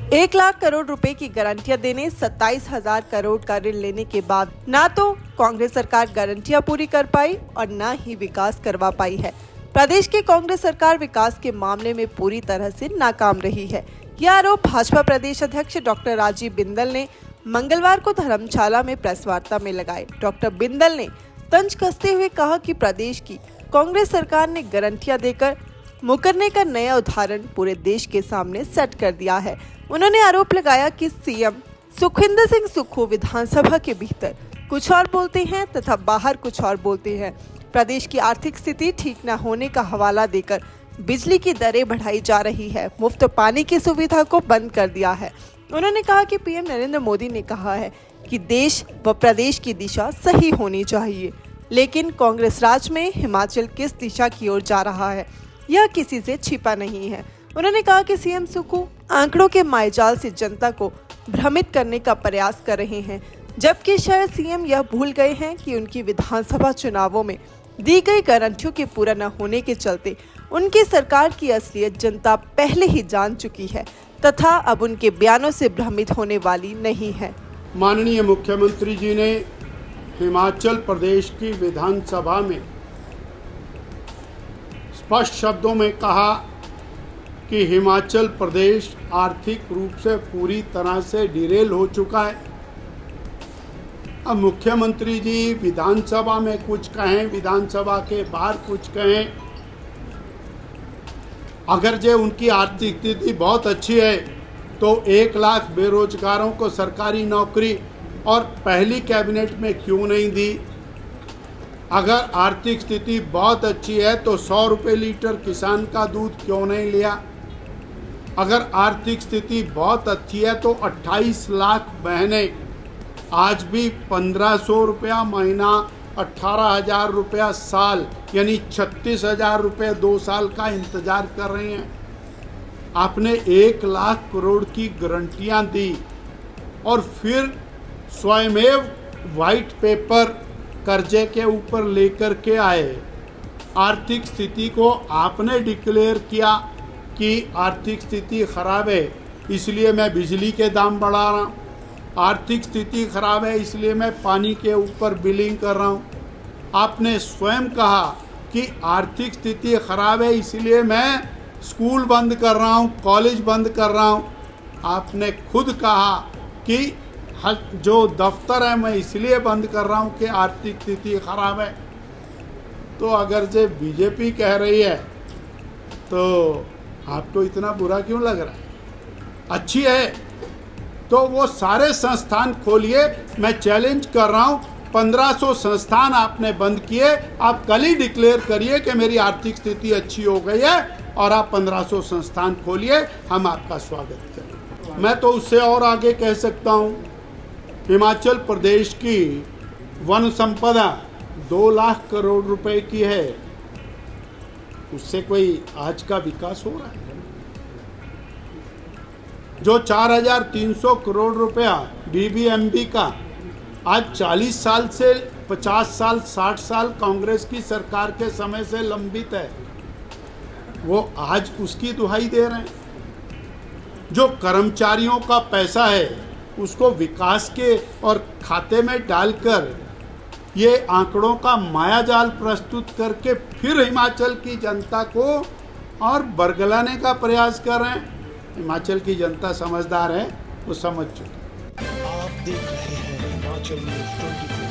1 लाख करोड़ रुपए की गारंटियां देने 27,000 करोड़ का ऋण लेने के बाद ना तो कांग्रेस सरकार गारंटियां पूरी कर पाई और ना ही विकास करवा पाई है। प्रदेश की कांग्रेस सरकार विकास के मामले में पूरी तरह से नाकाम रही है। यह आरोप भाजपा प्रदेश अध्यक्ष डॉक्टर राजीव बिंदल ने मंगलवार को धर्मशाला में प्रेस वार्ता में लगाए। डॉक्टर बिंदल ने तंज कसते हुए कहा कि प्रदेश की कांग्रेस सरकार ने गारंटियां देकर मुकरने का नया उदाहरण पूरे देश के सामने सेट कर दिया है। उन्होंने आरोप लगाया कि सीएम सुखविंदर सिंह सुक्खू विधानसभा के भीतर कुछ और बोलते हैं तथा बाहर कुछ और बोलते हैं। प्रदेश की आर्थिक स्थिति ठीक न होने का हवाला देकर बिजली की दरें बढ़ाई जा रही है, मुफ्त पानी की सुविधा को बंद कर दिया है। उन्होंने कहा कि पीएम नरेंद्र मोदी ने कहा है कि देश व प्रदेश की दिशा सही होनी चाहिए, लेकिन कांग्रेस राज में हिमाचल किस दिशा की ओर जा रहा है यह किसी से छिपा नहीं है। उन्होंने कहा कि सीएम सुक्खू आंकड़ों के मायाजाल से जनता को भ्रमित करने का प्रयास कर रहे हैं, जबकि शायद सीएम यह भूल गए हैं कि उनकी विधानसभा चुनावों में दी गई गारंटियों के पूरा न होने के चलते उनकी सरकार की असलियत जनता पहले ही जान चुकी है तथा अब उनके बयानों से भ्रमित होने वाली नहीं है। माननीय मुख्यमंत्री जी ने हिमाचल प्रदेश की विधानसभा में स्पष्ट शब्दों में कहा कि हिमाचल प्रदेश आर्थिक रूप से पूरी तरह से डिरेल हो चुका है। अब मुख्यमंत्री जी विधानसभा में कुछ कहें, विधानसभा के बाहर कुछ कहें, अगर जो उनकी आर्थिक स्थिति बहुत अच्छी है तो 1 लाख बेरोजगारों को सरकारी नौकरी और पहली कैबिनेट में क्यों नहीं दी? अगर आर्थिक स्थिति बहुत अच्छी है तो 100 रुपये लीटर किसान का दूध क्यों नहीं लिया? अगर आर्थिक स्थिति बहुत अच्छी है तो 28 लाख बहनें आज भी 1500 रुपया महीना, 18,000 रुपया साल यानी 36,000 रुपये 2 साल का इंतजार कर रही हैं। आपने 1 लाख करोड़ की गारंटियां दी और फिर स्वयमेव वाइट पेपर कर्जे के ऊपर लेकर के आए। आर्थिक स्थिति को आपने डिक्लेयर किया कि आर्थिक स्थिति खराब है इसलिए मैं बिजली के दाम बढ़ा रहा हूँ, आर्थिक स्थिति खराब है इसलिए मैं पानी के ऊपर बिलिंग कर रहा हूँ। आपने स्वयं कहा कि आर्थिक स्थिति खराब है इसलिए मैं स्कूल बंद कर रहा हूँ, कॉलेज बंद कर रहा हूँ। आपने खुद कहा कि जो दफ्तर है मैं इसलिए बंद कर रहा हूँ कि आर्थिक स्थिति खराब है। तो अगर जो बीजेपी कह रही है तो आपको इतना बुरा क्यों लग रहा है? अच्छी है तो वो सारे संस्थान खोलिए। मैं चैलेंज कर रहा हूँ, 1500 संस्थान आपने बंद किए, आप कल ही डिक्लेयर करिए कि मेरी आर्थिक स्थिति अच्छी हो गई है और आप 1500 संस्थान खोलिए, हम आपका स्वागत करें। मैं तो उससे और आगे कह सकता हूँ, हिमाचल प्रदेश की वन संपदा 2 लाख करोड़ रुपए की है, उससे कोई आज का विकास हो रहा है? जो 4,300 करोड़ रुपया बीबीएमबी का आज 40 साल से 50 साल 60 साल कांग्रेस की सरकार के समय से लंबित है, वो आज उसकी दुहाई दे रहे हैं। जो कर्मचारियों का पैसा है उसको विकास के और खाते में डालकर ये आंकड़ों का मायाजाल प्रस्तुत करके फिर हिमाचल की जनता को और बरगलाने का प्रयास कर रहे हैं। हिमाचल की जनता समझदार है, वो समझ चुकी। आप देख रहे हैं हिमाचल न्यूज़ 24।